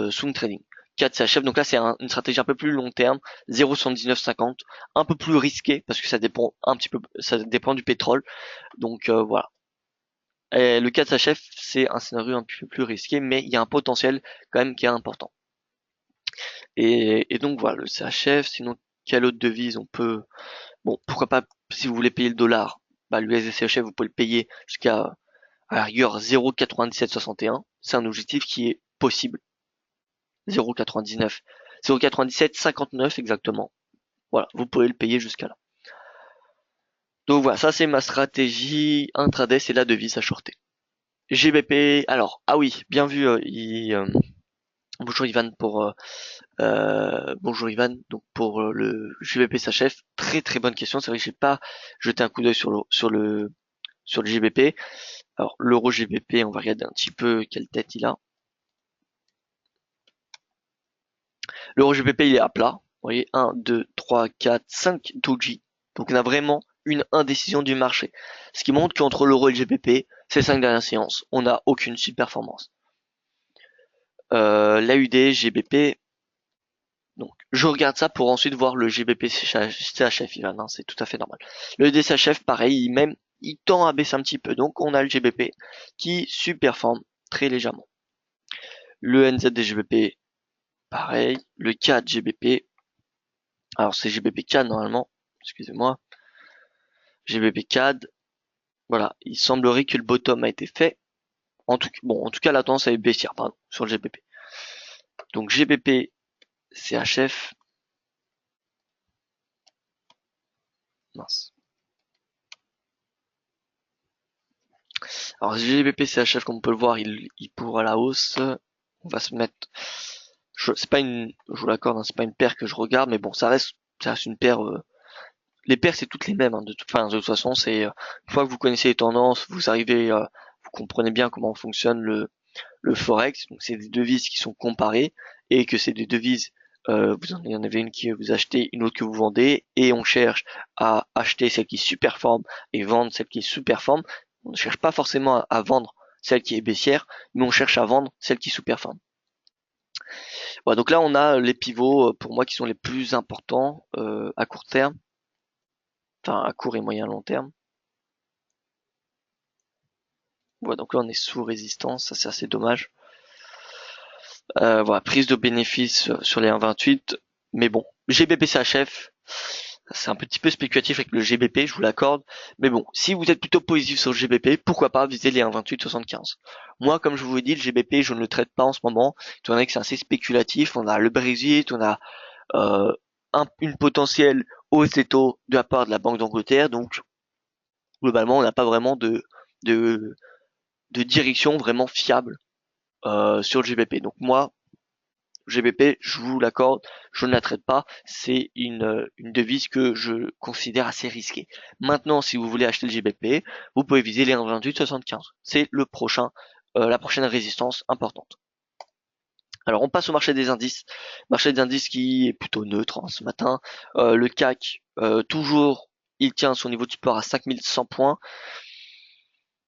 swing trading. 4 CHF, donc là c'est une stratégie un peu plus long terme, 0,7950, un peu plus risqué parce que ça dépend un petit peu, ça dépend du pétrole. Donc voilà. Et le 4 CHF c'est un scénario un petit peu plus risqué, mais il y a un potentiel quand même qui est important. Et donc voilà, le CHF, sinon quelle autre devise on peut, bon pourquoi pas si vous voulez payer le dollar, bah l'USD CHF vous pouvez le payer jusqu'à à la rigueur 0,9761, c'est un objectif qui est possible. 0,99. 0,97, 59 exactement. Voilà, vous pouvez le payer jusqu'à là. Donc voilà, ça c'est ma stratégie intraday, c'est la devise à shorter. GBP, alors, ah oui, bien vu, bonjour Ivan bonjour Ivan, donc pour le GBP s'achève, très très bonne question, c'est vrai que j'ai pas jeté un coup d'œil sur le GBP. Alors l'euro GBP, on va regarder un petit peu quelle tête il a. L'euro GBP il est à plat. Vous voyez, 1, 2, 3, 4, 5 doji. Donc on a vraiment une indécision du marché. Ce qui montre qu'entre l'euro et le GBP, ces 5 dernières séances, on n'a aucune performance. L'AUD, GBP, donc je regarde ça pour ensuite voir le GBP CHF, Ivan, hein, c'est tout à fait normal. Le DCHF, pareil, il tend à baisser un petit peu. Donc on a le GBP qui superforme très légèrement. Le NZD GBP, pareil. Le CAD GBP, alors c'est GBP CAD normalement, excusez-moi. GBP CAD, voilà, il semblerait que le bottom a été fait. En tout cas la tendance est baissière, pardon, sur le GBP. Donc GBP CHF, mince. Alors GBP CHF, comme on peut le voir, il pourra à la hausse. On va se mettre. C'est pas une, je vous l'accorde, hein, c'est pas une paire que je regarde, mais bon, ça reste une paire. Les paires c'est toutes les mêmes. Hein, de toute façon, c'est une fois que vous connaissez les tendances, vous arrivez, vous comprenez bien comment fonctionne le forex. Donc c'est des devises qui sont comparées et que c'est des devises. Il y en avait une que vous achetez, une autre que vous vendez, et on cherche à acheter celle qui surperforme et vendre celle qui sous-performe. On ne cherche pas forcément à vendre celle qui est baissière, mais on cherche à vendre celle qui sous-performe. Voilà, donc là on a les pivots pour moi qui sont les plus importants à court terme, enfin à court et moyen long terme. Voilà, donc là on est sous résistance, ça c'est assez dommage. Voilà, prise de bénéfice sur les 1,28, mais bon, GBP CHF, c'est un petit peu spéculatif avec le GBP, je vous l'accorde, mais bon, si vous êtes plutôt positif sur le GBP, pourquoi pas viser les 1,2875. Moi, comme je vous l'ai dit, le GBP, je ne le traite pas en ce moment, étant donné que c'est assez spéculatif, on a le Brexit, on a euh, une potentielle hausse des taux de la part de la Banque d'Angleterre, donc globalement, on n'a pas vraiment de, de direction vraiment fiable sur le GBP. Donc moi, GBP, je vous l'accorde, je ne la traite pas. C'est une devise que je considère assez risquée. Maintenant, si vous voulez acheter le GBP, vous pouvez viser les 1,2875. C'est la prochaine résistance importante. Alors, on passe au marché des indices. Marché des indices qui est plutôt neutre hein, ce matin. Le CAC, toujours, il tient son niveau de support à 5100 points.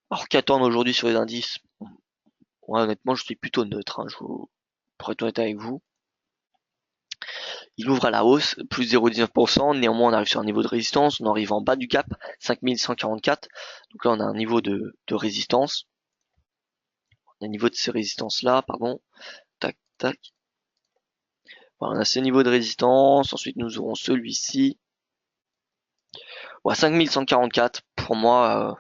Alors, qu'attendre aujourd'hui sur les indices? Ouais, honnêtement, je suis plutôt neutre. Pour être honnête avec vous. Il ouvre à la hausse, plus 0,19%. Néanmoins, on arrive sur un niveau de résistance. On arrive en bas du cap, 5144. Donc là, on a un niveau de résistance. On a un niveau de ces résistances-là, pardon. Tac, tac. Voilà, on a ce niveau de résistance. Ensuite, nous aurons celui-ci. Ouais, 5144. Pour moi,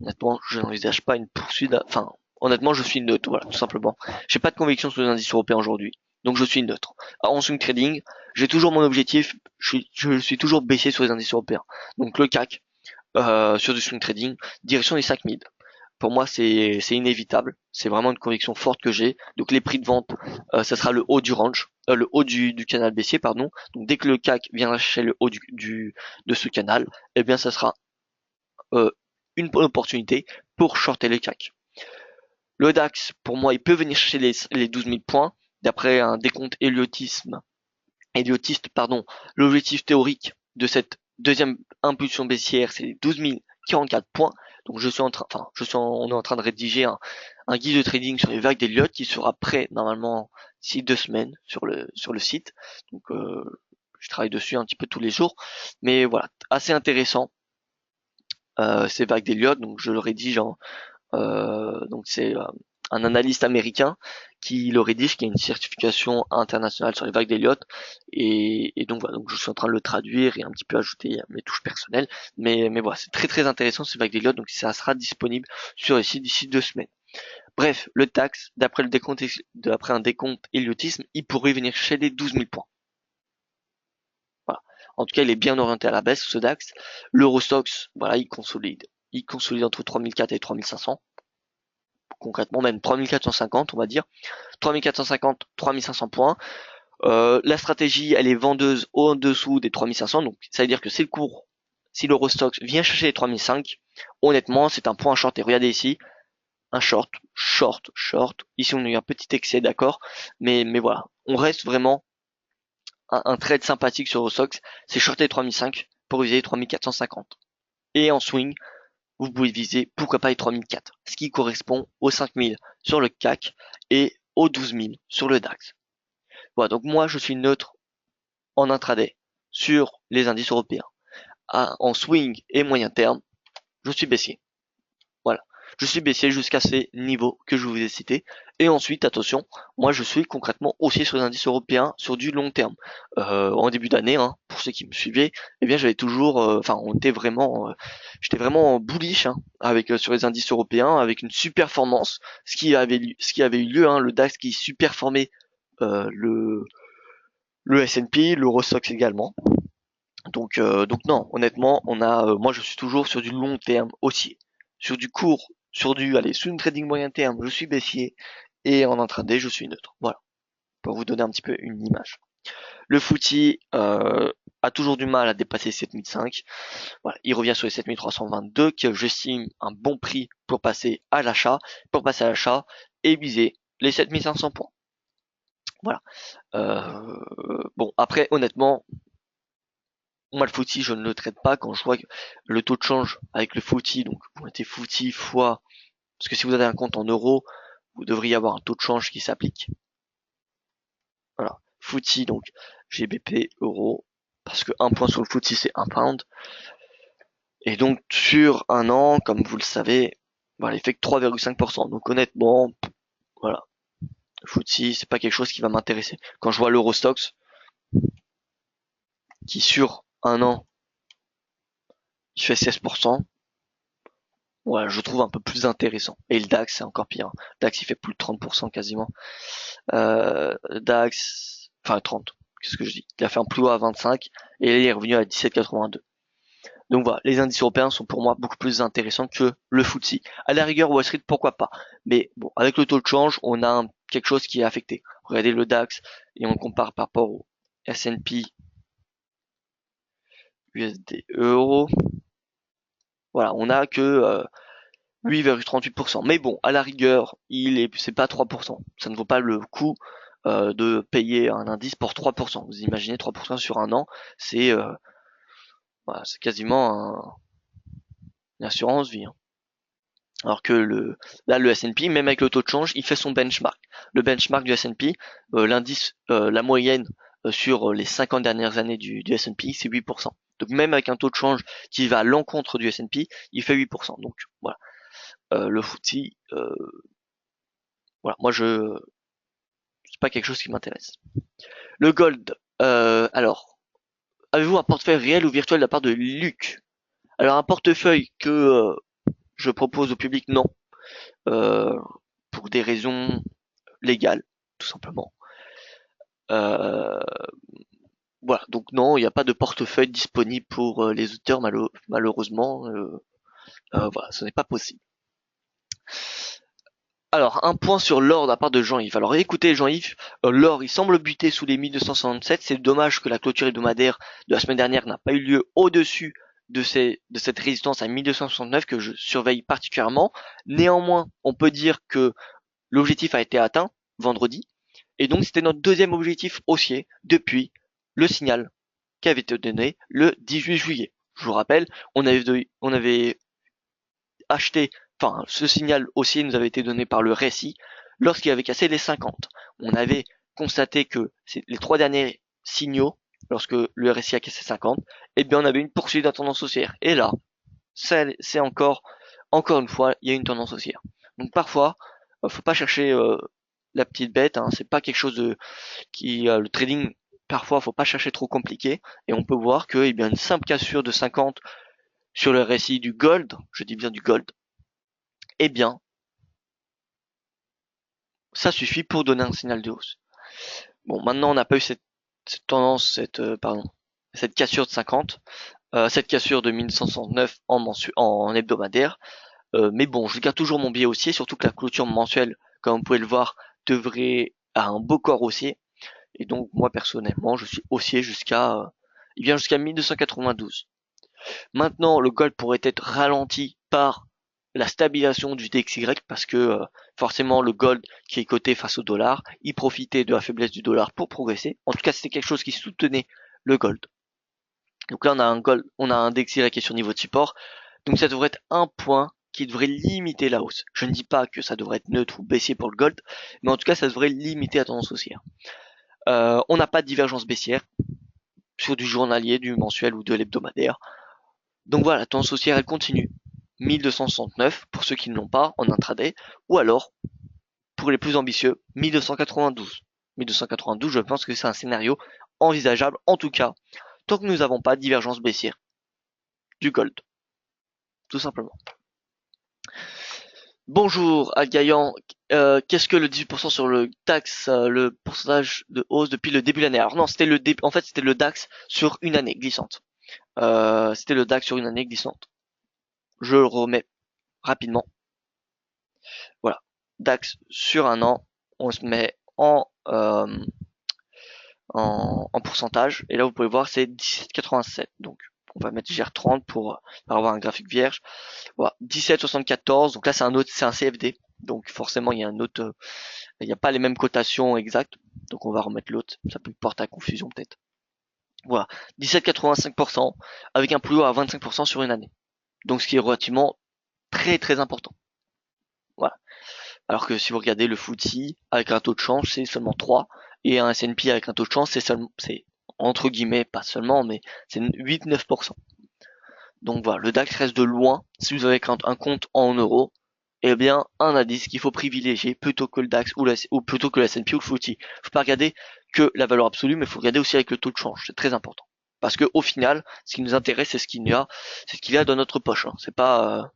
honnêtement, je n'envisage pas une poursuite. Enfin, honnêtement, je suis neutre. Voilà, tout simplement. J'ai pas de conviction sur les indices européens aujourd'hui. Donc je suis neutre. En swing trading, j'ai toujours mon objectif, je suis toujours baissier sur les indices européens. Donc le CAC, sur du swing trading, direction des 5000. Pour moi, c'est inévitable. C'est vraiment une conviction forte que j'ai. Donc les prix de vente, ça sera le haut du range, le haut du canal baissier, pardon. Donc dès que le CAC viendra chercher le haut de ce canal, eh bien ça sera euh, une bonne opportunité pour shorter le CAC. Le DAX, pour moi, il peut venir chercher les 12 000 points. D'après un décompte héliotiste, pardon, l'objectif théorique de cette deuxième impulsion baissière, c'est les 12 044 points. Donc on est en train de rédiger un guide de trading sur les vagues d'Elliott qui sera prêt normalement d'ici 2 semaines sur le site. Donc je travaille dessus un petit peu tous les jours, mais voilà, assez intéressant ces vagues d'Elliott. Donc je le rédige donc c'est un analyste américain qui le rédige, qui a une certification internationale sur les vagues d'Elliott, et donc voilà, donc je suis en train de le traduire et un petit peu ajouter mes touches personnelles, mais voilà, c'est très très intéressant ces vagues d'Elliott, donc ça sera disponible sur le site d'ici 2 semaines. Bref, le DAX, d'après un décompte héliotisme, il pourrait venir chez les 12 000 points. Voilà. En tout cas, il est bien orienté à la baisse, ce DAX. L'Eurostoxx, voilà, il consolide. Il consolide entre 3004 et 3500. Concrètement, même 3450, on va dire. 3450, 3500 points. La stratégie, elle est vendeuse en dessous des 3500, donc ça veut dire que c'est le cours. Si l'Eurostoxx vient chercher les 3005, honnêtement, c'est un point short. Et regardez ici, un short, short, short. Ici, on a eu un petit excès, d'accord, mais voilà, on reste vraiment un trade sympathique sur Eurostoxx. C'est shorter 3005 pour viser les 3450. Et en swing, vous pouvez viser pourquoi pas les 3004, ce qui correspond aux 5000 sur le CAC et aux 12000 sur le DAX. Voilà, donc moi je suis neutre en intraday sur les indices européens. En swing et moyen terme, je suis baissier. Voilà. Je suis baissier jusqu'à ces niveaux que je vous ai cités. Et ensuite, attention, moi je suis concrètement haussier sur les indices européens sur du long terme. En début d'année, hein, pour ceux qui me suivaient, eh bien j'avais toujours, j'étais vraiment bullish hein, avec sur les indices européens, avec une super performance, ce qui avait eu lieu, hein, le DAX qui superformait euh, le le S&P, l'Eurostoxx également. Donc non, honnêtement, moi je suis toujours sur du long terme haussier. Sur du court, allez, swing trading moyen terme, je suis baissier, et en intraday, je suis neutre. Voilà, pour vous donner un petit peu une image. Le footy a toujours du mal à dépasser 7005. Voilà, il revient sur les 7322, que j'estime un bon prix pour passer à l'achat. Pour passer à l'achat et viser les 7500 points. Voilà. Bon, après, honnêtement, moi le footy, je ne le traite pas quand je vois que le taux de change avec le footy, donc vous mettez footy fois, parce que si vous avez un compte en euros, vous devriez avoir un taux de change qui s'applique. Voilà. Footy, donc GBP, euro, parce que un point sur le footy, c'est un pound. Et donc, sur un an, comme vous le savez, voilà, il fait que 3,5%. Donc, honnêtement, voilà. Le footy, c'est pas quelque chose qui va m'intéresser. Quand je vois l'Eurostox, qui sur un an, il fait 16%, voilà, je trouve un peu plus intéressant. Et le DAX, c'est encore pire. DAX, il fait plus de 30% quasiment. DAX, enfin 30, qu'est-ce que je dis? Il a fait un plus haut à 25 et il est revenu à 17,82. Donc voilà, les indices européens sont pour moi beaucoup plus intéressants que le FTSE. À la rigueur, Wall Street, pourquoi pas. Mais bon, avec le taux de change, on a quelque chose qui est affecté. Regardez le DAX et on compare par rapport au S&P USD euro. Voilà, on a que 8,38%. Mais bon, à la rigueur, c'est pas 3%. Ça ne vaut pas le coup de payer un indice pour 3%. Vous imaginez 3% sur un an, c'est voilà, c'est quasiment une assurance vie. Hein. Alors que là, le S&P, même avec le taux de change, il fait son benchmark. Le benchmark du S&P, l'indice, la moyenne sur les 50 dernières années du S&P, c'est 8%. Donc même avec un taux de change qui va à l'encontre du S&P, il fait 8%. Donc voilà, le FTSE, voilà, moi c'est pas quelque chose qui m'intéresse. Le gold, alors, avez-vous un portefeuille réel ou virtuel de la part de Luc? Alors un portefeuille que je propose au public, non, euh, pour des raisons légales, tout simplement. Euh, voilà, donc non, il n'y a pas de portefeuille disponible pour les auteurs, malheureusement. Voilà, ce n'est pas possible. Alors, un point sur l'or de la part de Jean-Yves. Alors écoutez Jean-Yves, l'or il semble buter sous les 1267. C'est dommage que la clôture hebdomadaire de la semaine dernière n'a pas eu lieu au-dessus de cette résistance à 1269 que je surveille particulièrement. Néanmoins, on peut dire que l'objectif a été atteint vendredi. Et donc c'était notre deuxième objectif haussier depuis le signal qui avait été donné le 18 juillet. Je vous rappelle, on avait acheté, enfin ce signal haussier nous avait été donné par le récit lorsqu'il avait cassé les 50. On avait constaté que les trois derniers signaux, lorsque le RSI a cassé 50, eh bien on avait une poursuite de la tendance haussière. Et là, c'est encore une fois, il y a une tendance haussière. Donc parfois, faut pas chercher la petite bête, hein, c'est pas quelque chose le trading, parfois faut pas chercher trop compliqué, et on peut voir que bien une simple cassure de 50 sur le récit du gold, je dis bien du gold, eh bien ça suffit pour donner un signal de hausse. Bon, maintenant on n'a pas eu cette tendance, cette cassure de 50, cette cassure de 1169 en hebdomadaire, mais bon, je garde toujours mon biais haussier, surtout que la clôture mensuelle, comme vous pouvez le voir, devrait à un beau corps haussier. Et donc moi personnellement, je suis haussier il vient jusqu'à 1292. Maintenant, le gold pourrait être ralenti par la stabilisation du DXY parce que forcément le gold qui est coté face au dollar, il profitait de la faiblesse du dollar pour progresser. En tout cas, c'était quelque chose qui soutenait le gold. Donc là, on a un DXY qui est sur niveau de support. Donc ça devrait être un point qui devrait limiter la hausse. Je ne dis pas que ça devrait être neutre ou baissier pour le gold, mais en tout cas, ça devrait limiter la tendance haussière. On n'a pas de divergence baissière sur du journalier, du mensuel ou de l'hebdomadaire. Donc voilà, la tendance haussière, elle continue. 1269 pour ceux qui ne l'ont pas en intraday, ou alors, pour les plus ambitieux, 1292. 1292, je pense que c'est un scénario envisageable, en tout cas, tant que nous n'avons pas de divergence baissière du gold. Tout simplement. Bonjour Algaïan, qu'est-ce que le 18% sur le DAX, le pourcentage de hausse depuis le début de l'année? Alors non, c'était en fait c'était le DAX sur une année glissante. C'était le DAX sur une année glissante. Je le remets rapidement. Voilà, DAX sur un an, on se met en pourcentage, et là vous pouvez voir c'est 17,87, donc on va mettre GR30 pour avoir un graphique vierge. Voilà, 17,74, donc là c'est un CFD, donc forcément il y a un autre, il n'y a pas les mêmes cotations exactes, donc on va remettre l'autre, ça peut porter à confusion peut-être. Voilà, 17,85% avec un plus haut à 25% sur une année, donc ce qui est relativement très très important. Voilà. Alors que si vous regardez le FTSE avec un taux de change, c'est seulement 3, et un S&P avec un taux de change, c'est entre guillemets, pas seulement, mais c'est 8-9%. Donc voilà, le DAX reste de loin, si vous avez un compte en euros, eh bien, un indice qu'il faut privilégier plutôt que le DAX ou plutôt que le S&P ou le FTSE. Faut pas regarder que la valeur absolue, mais faut regarder aussi avec le taux de change, c'est très important. Parce que au final, ce qui nous intéresse, c'est ce qu'il y a dans notre poche. Hein. C'est pas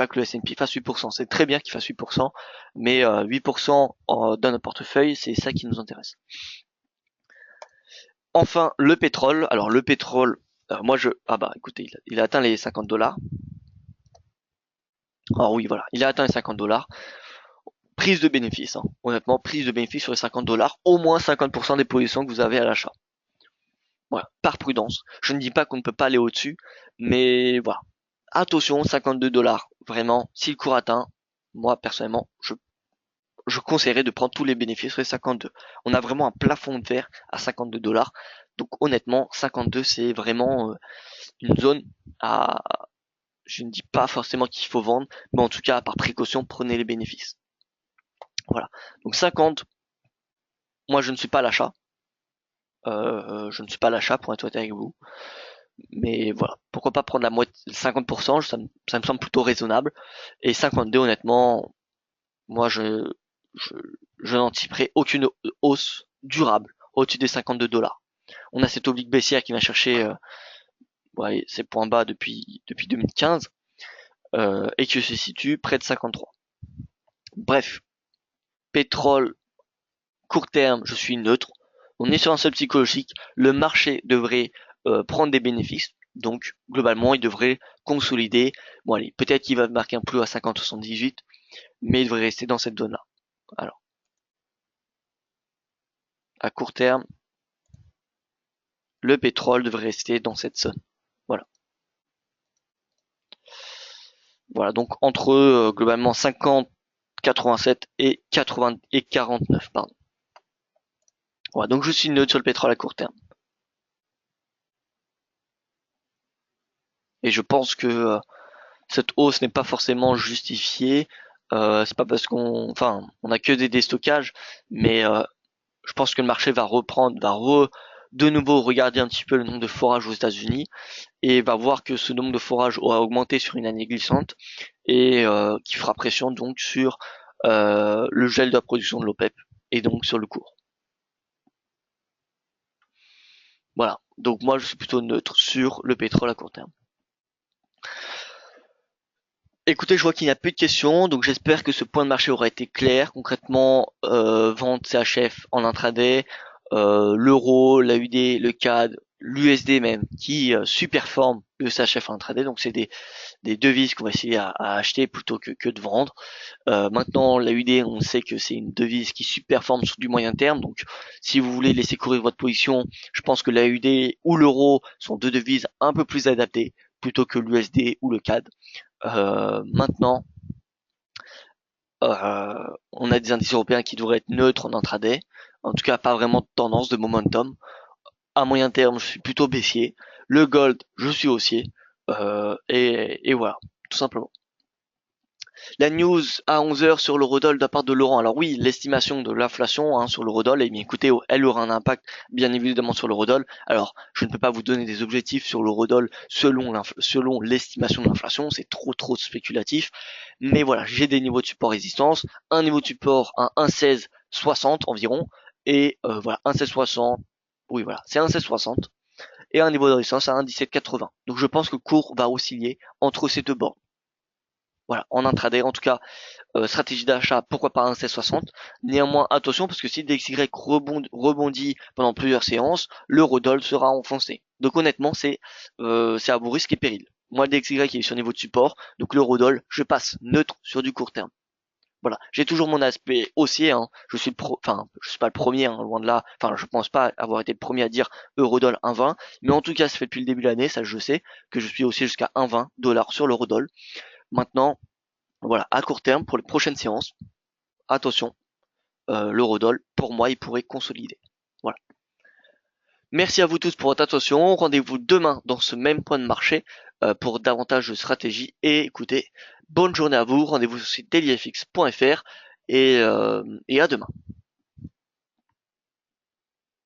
que le S&P fasse 8%, c'est très bien qu'il fasse 8%, mais 8% dans notre portefeuille, c'est ça qui nous intéresse. Enfin, le pétrole. Alors le pétrole, écoutez, il a atteint les $50. Alors oui, voilà, il a atteint les $50. Prise de bénéfice, hein. Honnêtement, prise de bénéfice sur les $50, au moins 50% des positions que vous avez à l'achat. Voilà, par prudence. Je ne dis pas qu'on ne peut pas aller au-dessus, mais voilà. Attention, $52. Vraiment, si le cours atteint, moi personnellement, je conseillerais de prendre tous les bénéfices sur les 52. On a vraiment un plafond de verre à $52. Donc honnêtement, 52 c'est vraiment une zone à, je ne dis pas forcément qu'il faut vendre, mais en tout cas par précaution, prenez les bénéfices. Voilà. Donc 50, moi je ne suis pas à l'achat. Je ne suis pas à l'achat pour être honnête avec vous. Mais voilà, pourquoi pas prendre la moitié, 50%, ça me semble plutôt raisonnable. Et 52, honnêtement, moi je, je n'anticiperai aucune hausse durable au-dessus des $52. On a cette oblique baissière qui va chercher ses points bas depuis 2015 et qui se situe près de 53. Bref, pétrole, court terme, je suis neutre. On est sur un sol psychologique. Le marché devrait prendre des bénéfices. Donc, globalement, il devrait consolider. Bon, allez, peut-être qu'il va marquer un plus à 50,78, mais il devrait rester dans cette zone-là. Alors, à court terme, le pétrole devrait rester dans cette zone. Voilà. Voilà, donc entre globalement 50, 87 et 80 et 49, pardon. Voilà, donc je suis neutre sur le pétrole à court terme. Et je pense que cette hausse n'est pas forcément justifiée. C'est pas parce on a que des déstockages, mais je pense que le marché va reprendre, de nouveau regarder un petit peu le nombre de forages aux États-Unis et va voir que ce nombre de forages aura augmenté sur une année glissante et qui fera pression donc sur le gel de la production de l'OPEP et donc sur le cours. Voilà, donc moi je suis plutôt neutre sur le pétrole à court terme. Écoutez, je vois qu'il n'y a plus de questions, donc j'espère que ce point de marché aura été clair. Concrètement, vente CHF en intraday, l'euro, l'AUD, le CAD, l'USD même, qui superforme le CHF en intraday. Donc c'est des devises qu'on va essayer à acheter plutôt que de vendre. Maintenant, l'AUD, on sait que c'est une devise qui superforme sur du moyen terme. Donc si vous voulez laisser courir votre position, je pense que l'AUD ou l'euro sont deux devises un peu plus adaptées plutôt que l'USD ou le CAD. Maintenant, on a des indices européens qui devraient être neutres en intraday. En tout cas, pas vraiment de tendance, de momentum. À moyen terme, je suis plutôt baissier. Le gold, je suis haussier. Et voilà, tout simplement. La news à 11h sur l'eurodoll de la part de Laurent. Alors oui, l'estimation de l'inflation sur l'eurodoll, eh bien écoutez, elle aura un impact bien évidemment sur l'eurodoll. Alors, je ne peux pas vous donner des objectifs sur l'eurodoll selon l'estimation de l'inflation, c'est trop spéculatif. Mais voilà, j'ai des niveaux de support résistance, un niveau de support à 1,1660 environ, et voilà, 1,1660, oui voilà, c'est 1,1660, et un niveau de résistance à 1,1780. Donc je pense que le cours va osciller entre ces deux bords. Voilà, en intraday, en tout cas, stratégie d'achat, pourquoi pas un 16,60. Néanmoins, attention, parce que si DXY rebondit pendant plusieurs séances, l'eurodoll sera enfoncé. Donc honnêtement, c'est à vos risques et périls. Moi, le DXY est sur niveau de support, donc l'eurodoll, je passe neutre sur du court terme. Voilà, j'ai toujours mon aspect haussier, hein. Je suis pas le premier, hein, loin de là. Enfin, je pense pas avoir été le premier à dire Eurodoll 1,20, mais en tout cas, ça fait depuis le début de l'année, ça je sais, que je suis haussier jusqu'à 1,20 dollars sur l'Eurodoll. Maintenant, voilà, à court terme, pour les prochaines séances, attention, l'Eurodoll, pour moi, il pourrait consolider. Voilà. Merci à vous tous pour votre attention. Rendez-vous demain dans ce même point de marché pour davantage de stratégie. Et écoutez, bonne journée à vous. Rendez-vous sur le site dailyfx.fr et à demain.